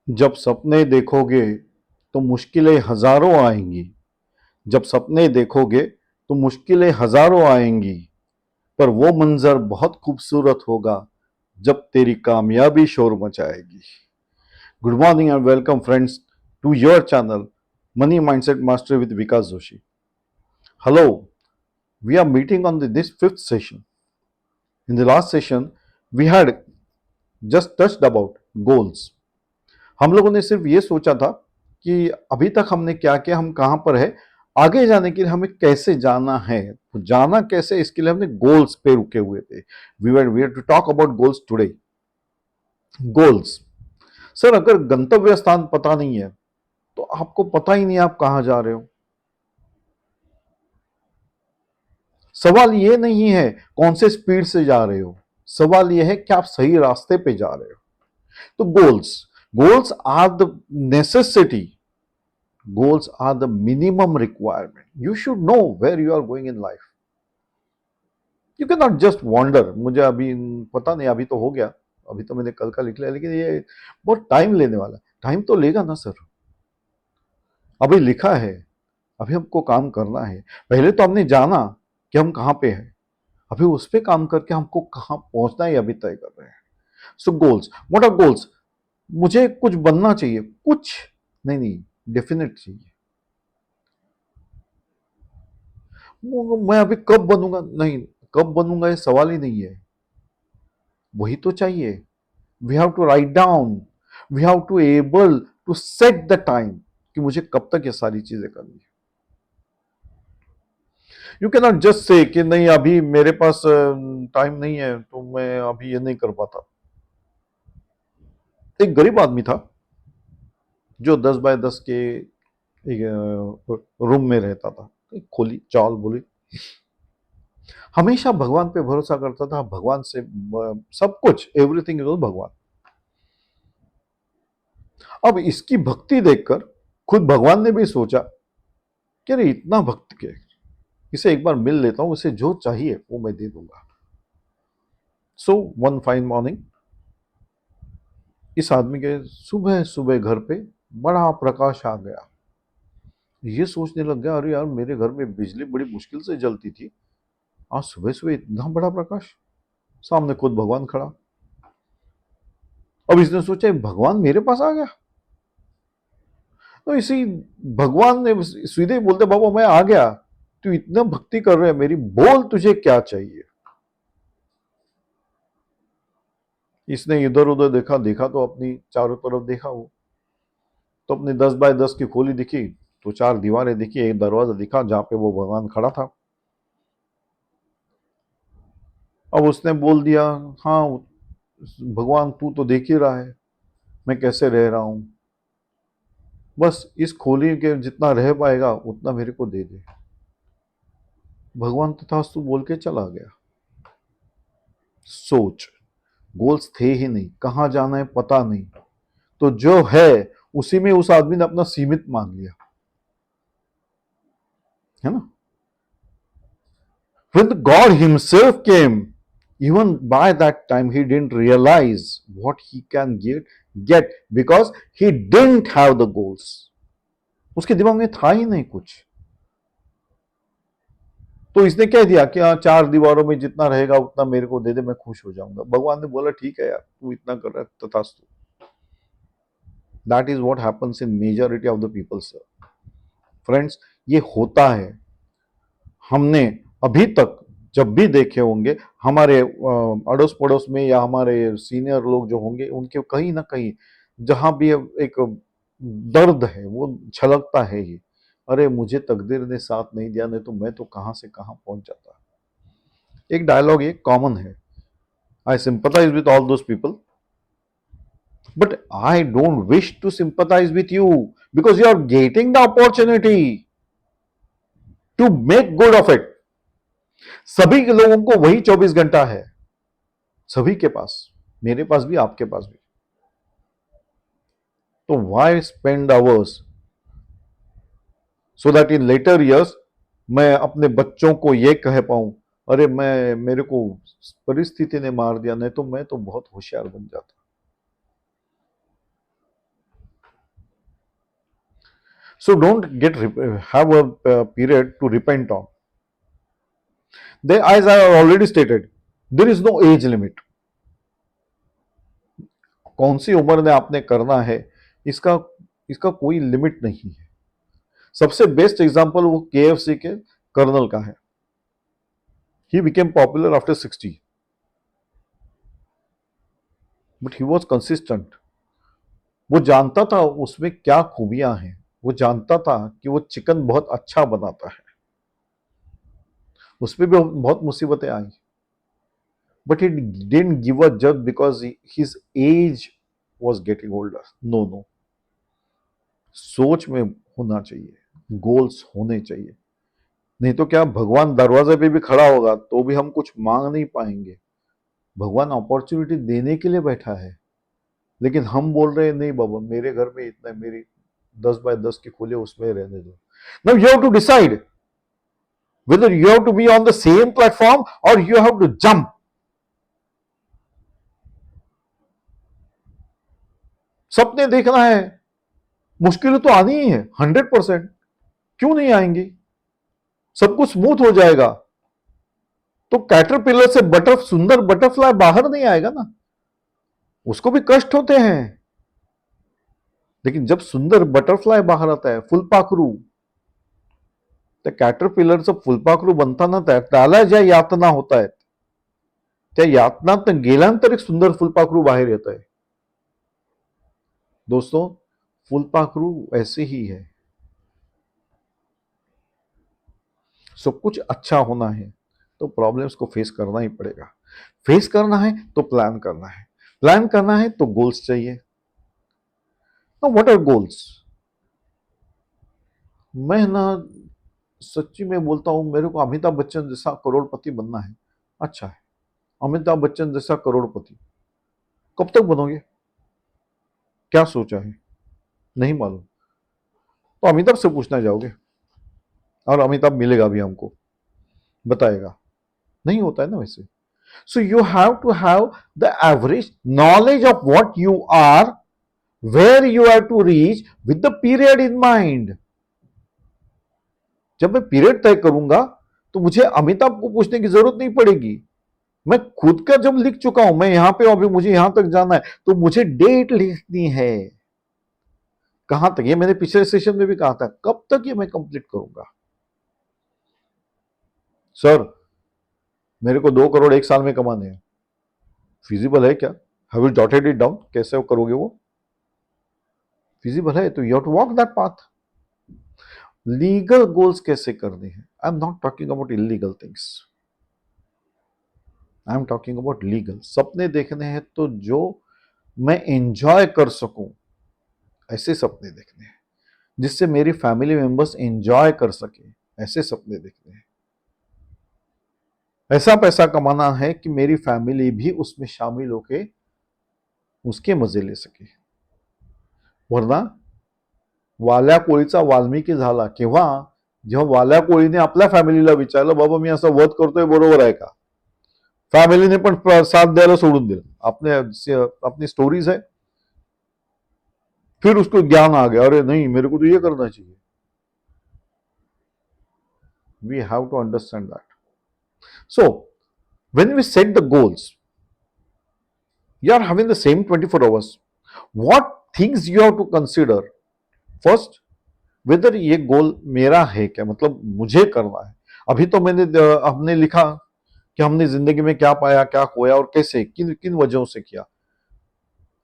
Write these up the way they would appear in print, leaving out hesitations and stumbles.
जब सपने देखोगे तो मुश्किलें हजारों आएंगी। जब सपने देखोगे तो मुश्किलें हजारों आएंगी, पर वो मंजर बहुत खूबसूरत होगा जब तेरी कामयाबी शोर मचाएगी। Good morning and welcome friends to your channel money mindset master with Vikas Joshi. Hello, we are meeting on this fifth session. In the last session, we had just touched about goals. हम लोगों ने सिर्फ ये सोचा था कि अभी तक हमने क्या किया, हम कहाँ पर है, आगे जाने के लिए हमें कैसे जाना है, तो जाना कैसे इसके लिए हमने गोल्स पे रुके हुए थे। We to talk about goals today. Goals, sir अगर गंतव्य स्थान पता नहीं है तो आपको पता ही नहीं आप कहाँ जा रहे हो। सवाल ये नहीं है कौन से स्पीड से जा रहे हो, सवाल ये है कि आप सही रास्ते पे जा रहे हो। तो goals, goals are the necessity, goals are the minimum requirement. You should know where you are going in life. You cannot just wander. मुझे अभी पता नहीं, अभी तो हो गया, अभी तो मैंने कल का लिख लिया, लेकिन ये बहुत टाइम लेने वाला। टाइम तो लेगा ना सर, अभी लिखा है, अभी हमको काम करना है। पहले तो हमने जाना कि हम कहाँ पे हैं, अभी उस पर काम करके हमको कहाँ पहुंचना है अभी तय कर रहे हैं। So goals, what are goals? मुझे कुछ बनना चाहिए, कुछ नहीं नहीं, डेफिनेट चाहिए। मैं अभी कब बनूंगा, नहीं, कब बनूंगा ये सवाल ही नहीं है, वही तो चाहिए। We have to write down, we have to able to set the time कि मुझे कब तक ये सारी चीजें करनी है। You can not just say कि नहीं अभी मेरे पास टाइम नहीं है तो मैं अभी ये नहीं कर पाता। एक गरीब आदमी था जो 10 बाय 10 के एक रूम में रहता था, एक खोली चाल बोली, हमेशा भगवान पे भरोसा करता था, भगवान से सब कुछ, एवरीथिंग इज भगवान। अब इसकी भक्ति देखकर खुद भगवान ने भी सोचा कि अरे इतना भक्त के, इसे एक बार मिल लेता हूं, उसे जो चाहिए वो मैं दे दूंगा। सो वन फाइन मॉर्निंग इस आदमी के सुबह सुबह घर पे बड़ा प्रकाश आ गया। ये सोचने लग गया, अरे यार मेरे घर में बिजली बड़ी मुश्किल से जलती थी, आज सुबह सुबह इतना बड़ा प्रकाश, सामने खुद भगवान खड़ा। अब इसने सोचा भगवान मेरे पास आ गया, तो इसी भगवान ने सीधे बोलते, बाबा मैं आ गया, तू इतना भक्ति कर रहे है मेरी, बोल तुझे क्या चाहिए। इसने इधर उधर देखा, देखा तो अपनी चारों तरफ देखा, वो तो अपनी 10 बाय 10 की खोली दिखी, तो चार दीवारें दिखी, एक दरवाजा दिखा जहां पे वो भगवान खड़ा था। अब उसने बोल दिया, हाँ भगवान तू तो देख ही रहा है मैं कैसे रह रहा हूं, बस इस खोली के जितना रह पाएगा उतना मेरे को दे दे। भगवान तथास्तु बोल के चला गया। सोच, गोल्स थे ही नहीं, कहां जाना है पता नहीं, तो जो है उसी में उस आदमी ने अपना सीमित मान लिया, है ना। When God Himself came, even by that time He didn't realize what He can get because He didn't have the goals. उसके दिमाग में था ही नहीं कुछ, तो इसने कह दिया कि हाँ चार दीवारों में जितना रहेगा उतना मेरे को दे दे, मैं खुश हो जाऊंगा। भगवान ने बोला ठीक है यार, तू इतना कर रहा है तथास्तु। That is what happens in majority of the people sir. Friends, ये होता है। हमने अभी तक जब भी देखे होंगे, हमारे अड़ोस पड़ोस में या हमारे सीनियर लोग जो होंगे, उनके कहीं ना कहीं जहां भी एक दर्द है वो झलकता है ही। अरे मुझे तकदीर ने साथ नहीं दिया, नहीं तो मैं तो कहां से कहां पहुंच जाता। एक डायलॉग ये कॉमन है, I sympathise with all those people but I don't wish to sympathise with you because you are getting the opportunity to make good of it. सभी के लोगों को वही 24 घंटा है, सभी के पास, मेरे पास भी आपके पास भी। तो why spend hours so that in later years मैं अपने बच्चों को ये कह पाऊं, अरे मैं, मेरे को परिस्थिति ने मार दिया, नहीं तो मैं तो बहुत होशियार बन जाता। So don't have a period to repent on. As I already stated, there is no age limit. कौन सी उम्र में आपने करना है, इसका इसका कोई लिमिट नहीं है. सबसे बेस्ट एग्जांपल वो KFC के कर्नल का है. He became popular after 60, but he was consistent. वो जानता था उसमें क्या खूबियां हैं. वो जानता था कि वो चिकन बहुत अच्छा बनाता है. उसमें भी बहुत मुसीबतें आई, but he didn't give up just because his age was getting older. No. सोच में होना चाहिए, गोल्स होने चाहिए. नहीं तो क्या, भगवान दरवाजे पे भी खड़ा होगा तो भी हम कुछ मांग नहीं पाएंगे. भगवान अपॉर्चुनिटी देने के लिए बैठा है, लेकिन हम बोल रहे हैं नहीं बाबा, मेरे घर में इतना, मेरी 10 बाय 10 की खुले, उसमें रहने दो. Now you have to decide whether you have to be on the same platform or you have to jump. सपने देखना है, मुश्किलें तो आनी ही है 100%. क्यों नहीं आएंगी? सब कुछ स्मूथ हो जाएगा तो कैटरपिलर से सुंदर बटरफ्लाई बाहर नहीं आएगा ना. उसको भी कष्ट होते हैं, लेकिन जब सुंदर बटरफ्लाई बाहर आता है, फुलपाखरू, त्या कॅटरपिलरचं फुलपाखरू बनताना त्याला ज्या यातना होत आहेत, त्या यातनात गेल्यानंतर एक सुंदर फुलपाखरू बाहेर येत आहे. दोस्तों, फुलपाखरू ऐसे ही है. सब कुछ अच्छा होना है तो प्रॉब्लम्स को फेस करना ही पड़ेगा. फेस करना है तो प्लान करना है. प्लान करना है तो गोल्स चाहिए. Now what are goals? मैं ना सच्ची में बोलता हूं, मेरे को अमिताभ बच्चन जैसा करोड़पति बनना है. अच्छा है, अमिताभ बच्चन जैसा करोड़पति कब तक बनोगे? क्या सोचा है? नहीं मालूम. तो अमिताभ से पूछना जाओगे और अमिताभ मिलेगा भी हमको, बताएगा? नहीं होता है ना वैसे. So you have to have the average knowledge of what you are, where you have to reach, with the period in mind. जब मैं पीरियड तय करूंगा तो मुझे अमिताभ को पूछने की जरूरत नहीं पड़ेगी. मैं खुद का जब लिख चुका हूं, मैं यहां पे अभी मुझे यहां तक जाना है, तो मुझे डेट लिखनी है. कहां तक? ये मैंने पिछले सेशन में भी कहा था, कब तक ये मैं कंप्लीट करूंगा. सर, मेरे को 2 करोड़ एक साल में कमाने हैं. फिजिबल है क्या? Have you jotted it down? कैसे वो करोगे? वो फिजिबल है तो you have to walk that path. Legal goals कैसे करने हैं? I am not talking about illegal things. I am talking about legal. सपने देखने हैं तो जो मैं एंजॉय कर सकूं, ऐसे सपने देखने हैं. जिससे मेरी फैमिली मेंबर्स एंजॉय कर सके, ऐसे सपने देखने हैं. ऐसा पैसा कमाना है कि मेरी फैमिली भी उसमें शामिल होके उसके मजे ले सके. वरना वाल्या कोळीचा वाल्मिकी झाला केव्हा? जेव्हा वाल्या कोळीने आपल्या फॅमिलीला विचारलं, बाबा मी असं वध करतोय, बरोबर आहे का? फॅमिलीने पण साथ द्यायला सोडून दिलं. अपनी स्टोरीज है. फिर उसको ज्ञान आ गया, अरे नहीं, मेरे को तो ये करना चाहिए. We have to understand that. So, when we set the goals, you are having the same 24 hours. What things you have to consider? First, whether ये गोल मेरा है क्या, मतलब मुझे करना है. अभी तो हमने लिखा कि हमने जिंदगी में क्या पाया, क्या खोया और कैसे, किन किन वजहों से किया.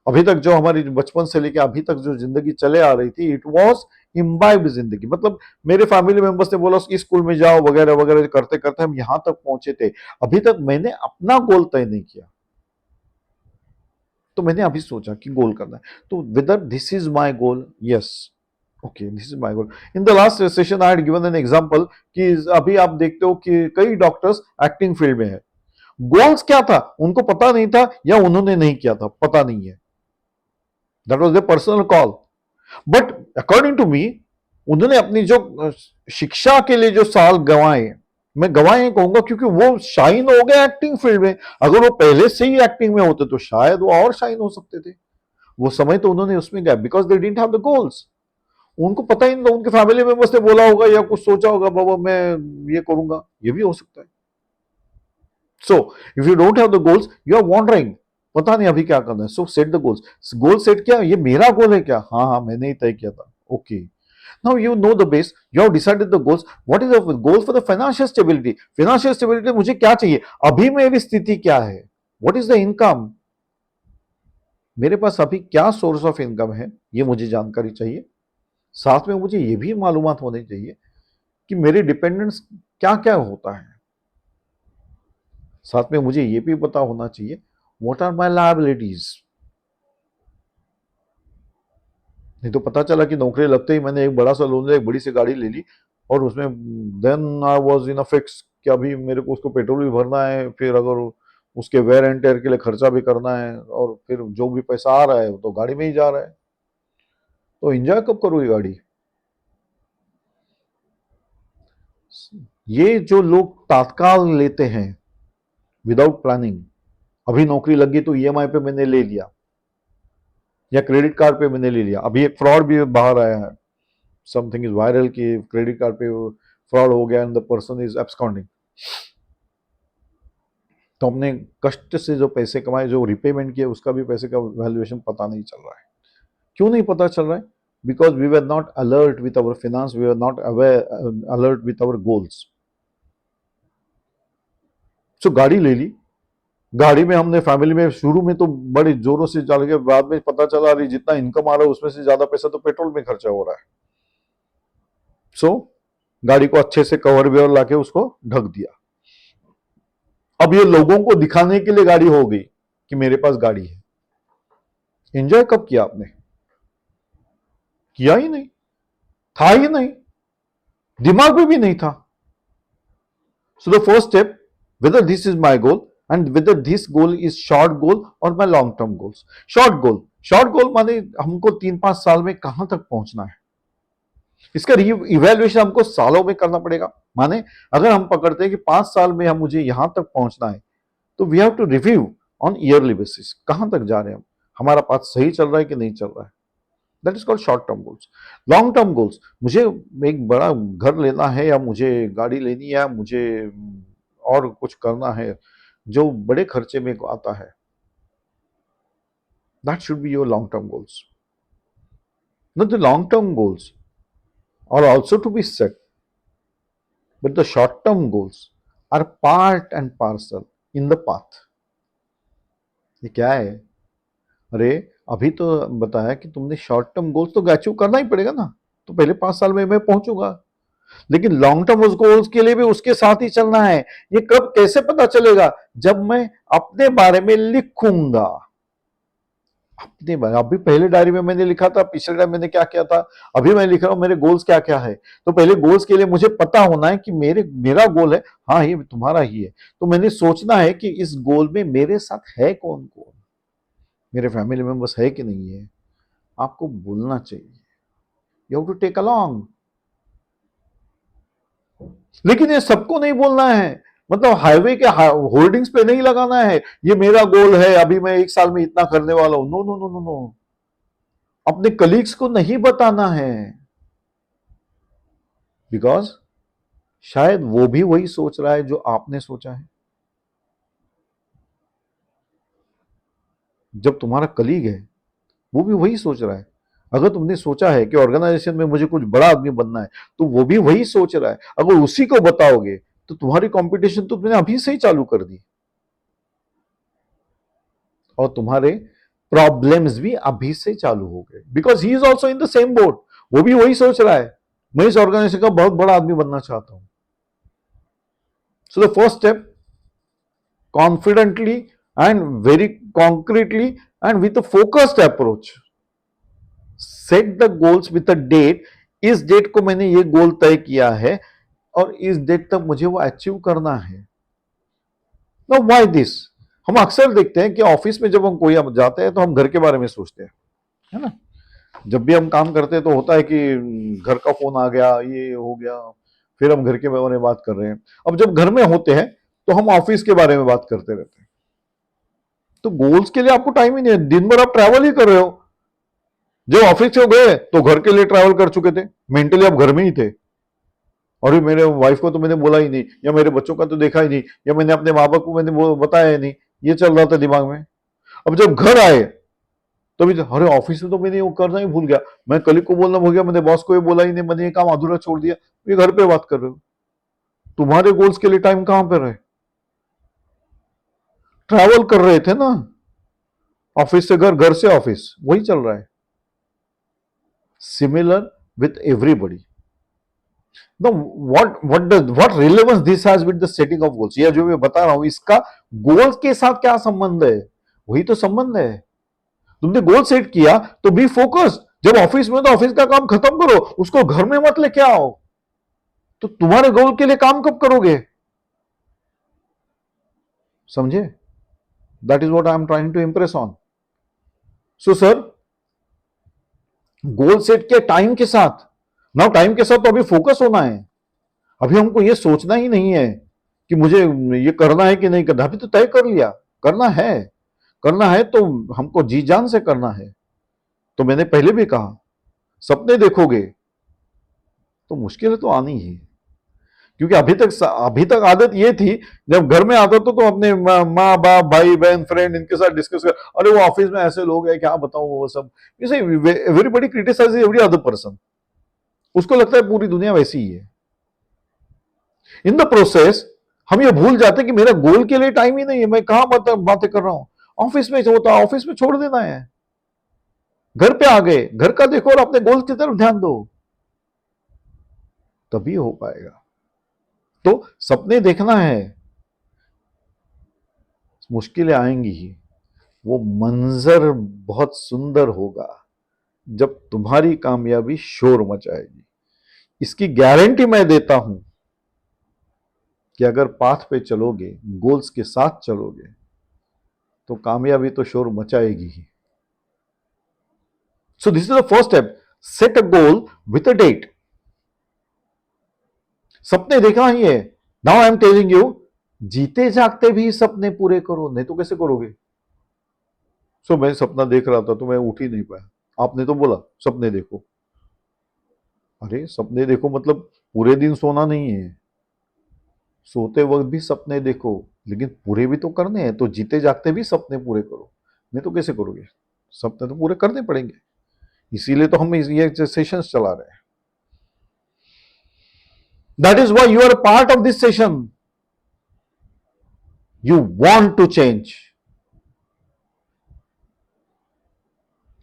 अभी तक जो हमारी बचपन से लेकर अभी तक जो जिंदगी चले आ रही थी, इट वॉज इम्बाइब्ड जिंदगी. मतलब मेरे फैमिली मेंबर्स ने बोला कि स्कूल में जाओ वगैरह वगैरह करते करते हम यहां तक पहुंचे थे. अभी तक मैंने अपना गोल तय नहीं किया. तो मैंने अभी सोचा कि गोल करना है, तो whether this is my goal. Yes, okay, this is my goal. In the last session I had given an example कि अभी आप देखते हो कि कई डॉक्टर्स एक्टिंग फील्ड में है. गोल्स क्या था उनको पता नहीं था, या उन्होंने नहीं किया था, पता नहीं है. That was their personal call. But according to me, उन्होंने अपनी जो शिक्षा के लिए जो साल गंवाए, मैं गंवाए कहूंगा क्योंकि वो शाइन हो गए एक्टिंग फील्ड में. अगर वो पहले से ही एक्टिंग में होते तो शायद वो और शाइन हो सकते थे. वो समय तो उन्होंने उसमें गया because they didn't have the goals. उनको पता ही नहीं था, उनके फैमिली मेंबर्स ने बोला होगा या कुछ सोचा होगा, बाबा मैं ये करूंगा, ये भी हो सकता है। So if you don't have the goals, you are wandering, पता नहीं अभी क्या करना है। So set the goals. Goal set किया, ये मेरा गोल है क्या? हाँ हाँ, मैंने ही तय किया था। Okay, now you know the base, you have decided the goals. What is the goal for the financial stability? Financial stability मुझे क्या चाहिए, अभी मेरी स्थिति क्या है, व्हाट इज द इनकम, मेरे पास अभी क्या सोर्स ऑफ इनकम है, ये मुझे जानकारी चाहिए। साथ में मुझे ये भी मालूमात होनी चाहिए कि मेरे डिपेंडेंट्स क्या क्या होता है। साथ में मुझे ये भी पता होना चाहिए व्हाट आर माय लायबिलिटीज। नहीं तो पता चला कि नौकरी लगते ही मैंने एक बड़ा सा लोन लिया, एक बड़ी सी गाड़ी ले ली, और उसमें then I was in a fix कि अभी मेरे को उसको पेट्रोल भी भरना है, फिर अगर उसके वेयर एंड टेयर के लिए खर्चा भी करना है, और फिर जो भी पैसा आ रहा है वो तो गाड़ी में ही जा रहा है। तो एंजॉय कब करूँ गाड़ी? ये जो लोग तात्काल लेते हैं विदाउट प्लानिंग, अभी नौकरी लग गई तो ईएमआई पे मैंने ले लिया या क्रेडिट कार्ड पे मैंने ले लिया। अभी एक फ्रॉड भी बाहर आया है, समथिंग इज वायरल कि क्रेडिट कार्ड पे फ्रॉड हो गया and the person is absconding. तो हमने कष्ट से जो पैसे कमाए, जो रिपेमेंट किए, उसका भी पैसे का वैल्यूएशन पता नहीं चल रहा है। क्यों नहीं पता चल रहा है? Because we were not alert with our finance, we were not aware alert with our goals. So गाड़ी ले ली, गाड़ी में हमने फैमिली में शुरू में तो बड़े जोरों से चल के, बाद में पता चला रही जितना इनकम आ रहा है उसमें से ज्यादा पैसा तो पेट्रोल में खर्चा हो रहा है। सो गाड़ी को अच्छे से कवर वेवर लाके उसको ढक दिया। अब ये लोगों को दिखाने के लिए गाड़ी हो गई कि मेरे पास गाड़ी है। एंजॉय कब किया आपने? किया ही नहीं, था ही नहीं, दिमाग में भी नहीं था। सो the first step, whether this is my goal and whether this goal is short goal or my long term goals. Short goal माने हमको 3-5 साल में कहां तक पहुंचना है, इसका इवेल्युएशन हमको सालों में करना पड़ेगा। माने अगर हम पकड़ते हैं कि 5 साल में हम मुझे यहां तक पहुंचना है, तो we have to review on yearly basis, कहां तक जा रहे हैं हम, हमारा पाथ सही चल रहा है कि नहीं चल रहा है। That is called short term goals. Long term goals, मुझे एक बड़ा घर लेना है, या मुझे गाड़ी लेनी है, या मुझे और कुछ करना है जो बड़े खर्चे में आता है। That should be your long term goals. Now the long term goals are also to be set, but the short term goals are part and parcel in the path. ये क्या है? अरे अभी तो बताया कि तुमने शॉर्ट टर्म गोल्स तो अचीव करना ही पड़ेगा ना, तो पहले 5 साल में मैं पहुंचूंगा, लेकिन लॉन्ग टर्म उस गोल्स के लिए भी उसके साथ ही चलना है। ये कब कैसे पता चलेगा? जब मैं अपने बारे में लिखूंगा। अपने बारे, अभी पहले डायरी में मैंने लिखा था पिछले टाइम मैंने क्या किया था, अभी मैं लिख रहा हूं मेरे गोल्स क्या क्या है। तो पहले गोल्स के लिए मुझे पता होना है कि मेरा गोल है, हाँ ये तुम्हारा ही है। तो मैंने सोचना है कि इस गोल में मेरे साथ है कौन कौन, मेरे फैमिली मेंबर्स है कि नहीं है। आपको बोलना चाहिए, you have to take along. लेकिन ये सबको नहीं बोलना है, मतलब हाईवे के होर्डिंग्स पे नहीं लगाना है ये मेरा गोल है, अभी मैं 1 साल में इतना करने वाला हूं। No no no no no, अपने कलीग्स को नहीं बताना है, बिकॉज शायद वो भी वही सोच रहा है जो आपने सोचा है। जब तुम्हारा कलीग है वो भी वही सोच रहा है। अगर तुमने सोचा है कि ऑर्गेनाइजेशन में मुझे कुछ बड़ा आदमी बनना है, तो वो भी वही सोच रहा है। अगर उसी को बताओगे तो तुम्हारी कंपटीशन तो तुमने अभी से ही चालू कर दी, और तुम्हारे प्रॉब्लम्स भी अभी से चालू हो गए, because he is also in the same boat. वो भी वही सोच रहा है, मैं इस ऑर्गेनाइजेशन का बहुत बड़ा आदमी बनना चाहता हूं। So the first step, confidently and very concretely and with a focused approach set the goals with a date. इस डेट को मैंने ये गोल तय किया है और इस डेट तक मुझे वो अचीव करना है। Now why this? हम अक्सर देखते हैं कि ऑफिस में जब हम कोई जाते हैं तो हम घर के बारे में सोचते हैं, है ना। जब भी हम काम करते हैं तो होता है कि घर का फोन आ गया, ये हो गया, फिर हम घर के बारे में बात कर रहे हैं। अब जब घर में होते हैं तो हम ऑफिस के बारे में बात करते रहते हैं। तो गोल्स के लिए आपको टाइम ही नहीं है, दिन भर आप ट्रैवल ही कर रहे हो। जब ऑफिस से गए तो घर के लिए ट्रैवल कर चुके थे, मेंटली आप घर में ही थे। और ये मेरे वाइफ को तो मैंने बोला ही नहीं, या मेरे बच्चों का तो देखा ही नहीं, या मैंने अपने माँ बाप को मैंने बताया ही नहीं, ये चल रहा था दिमाग में। अब जब घर आए तो भी अरे ऑफिस में तो मैंने वो करना ही भूल गया, मैं कलीग को बोलना भूल गया, मैंने बॉस को ये बोला ही नहीं, मैंने ये काम अधूरा छोड़ दिया। ये घर पे बात कर रहे हो, तुम्हारे गोल्स के लिए टाइम कहां पे रहे? ट्रैवल कर रहे थे ना, ऑफिस से घर, घर से ऑफिस, वही चल रहा है। Similar with everybody. No, what relevance this has with the setting of goals? ये जो मैं बता रहा हूं, इसका गोल्स के साथ क्या संबंध है? वही तो संबंध है। तुमने गोल सेट किया तो बी फोकस्ड। जब ऑफिस में तो ऑफिस का काम खत्म करो, उसको घर में मत लेके आओ। तो तुम्हारे गोल के लिए काम कब करोगे? समझे? That is what I am trying to impress on. So sir, goal set किया टाइम के साथ, नाउ टाइम के साथ तो अभी फोकस होना है। अभी हमको ये सोचना ही नहीं है कि मुझे ये करना है कि नहीं करना। अभी तो तय कर लिया, करना है। करना है तो हमको जी जान से करना है। तो मैंने पहले भी कहा, सपने देखोगे तो मुश्किलें तो आनी ही है। क्योंकि अभी तक आदत ये थी, जब घर में आता तो अपने माँ बाप भाई बहन फ्रेंड इनके साथ डिस्कस कर, अरे वो ऑफिस में ऐसे लोग हैं, क्या बताऊं वो सब। Everybody criticise every other person. उसको लगता है पूरी दुनिया वैसी ही है। इन द प्रोसेस हम ये भूल जाते कि मेरा गोल के लिए टाइम ही नहीं है। मैं कहां बातें कर रहा हूं, ऑफिस में होता, ऑफिस में छोड़ देना है। घर पे आ गए, घर का देखो और अपने गोल की तरफ ध्यान दो, तभी हो पाएगा। तो सपने देखना है, मुश्किलें आएंगी ही। वो मंजर बहुत सुंदर होगा जब तुम्हारी कामयाबी शोर मचाएगी। इसकी गारंटी मैं देता हूं कि अगर पाथ पे चलोगे, गोल्स के साथ चलोगे, तो कामयाबी तो शोर मचाएगी ही। So this is the first step, set a goal with a date. सपने देखना ही है। Now I am telling you, जीते जागते भी सपने पूरे करो, नहीं तो कैसे करोगे? सो मैं सपना देख रहा था तो मैं उठ ही नहीं पाया, आपने तो बोला सपने देखो। अरे सपने देखो मतलब पूरे दिन सोना नहीं है, सोते वक्त भी सपने देखो, लेकिन पूरे भी तो करने हैं। तो जीते जागते भी सपने पूरे करो, नहीं तो कैसे करोगे? सपने तो पूरे करने पड़ेंगे। इसीलिए तो हम ये सेशंस चला रहे हैं। That is why you are part of this session. You want to change,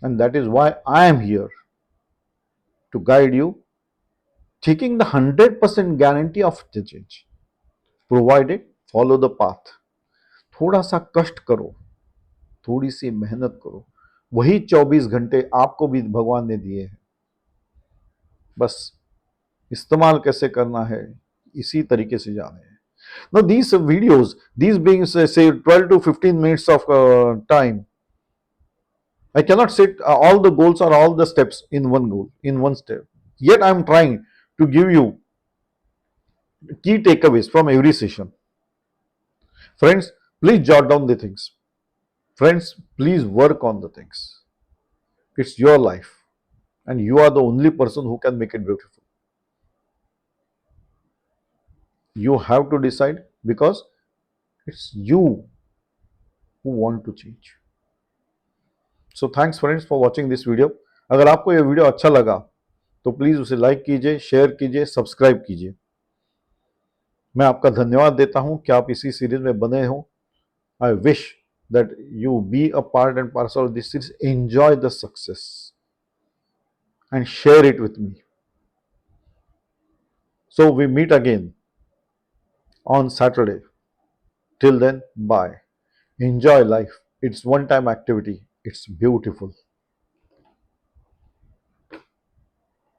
and that is why I am here to guide you, taking the 100% guarantee of the change, provided follow the path। थोड़ा सा कष्ट करो, थोड़ी सी मेहनत करो, वही 24 घंटे आपको भी भगवान ने दिए हैं। बस इस्तेमाल कैसे करना है, इसी तरीके से जाने हैं। Now these videos, these being say 12 to 15 minutes of time, I cannot set all the goals or all the steps in one goal, in one step. Yet I am trying to give you key takeaways from every session. Friends, please jot down the things. Friends, please work on the things. It's your life, and you are the only person who can make it beautiful. You have to decide, because it's you who want to change. So thanks friends for watching this video. अगर आपको ये video अच्छा लगा तो please उसे like कीजिए, share कीजिए, subscribe कीजिए। मैं आपका धन्यवाद देता हूं कि आप इसी सीरीज में बने हो। I wish that you be a part and parcel of this series. Enjoy the success and share it with me. So we meet again on Saturday. Till then, bye. Enjoy life. It's one-time activity. It's beautiful.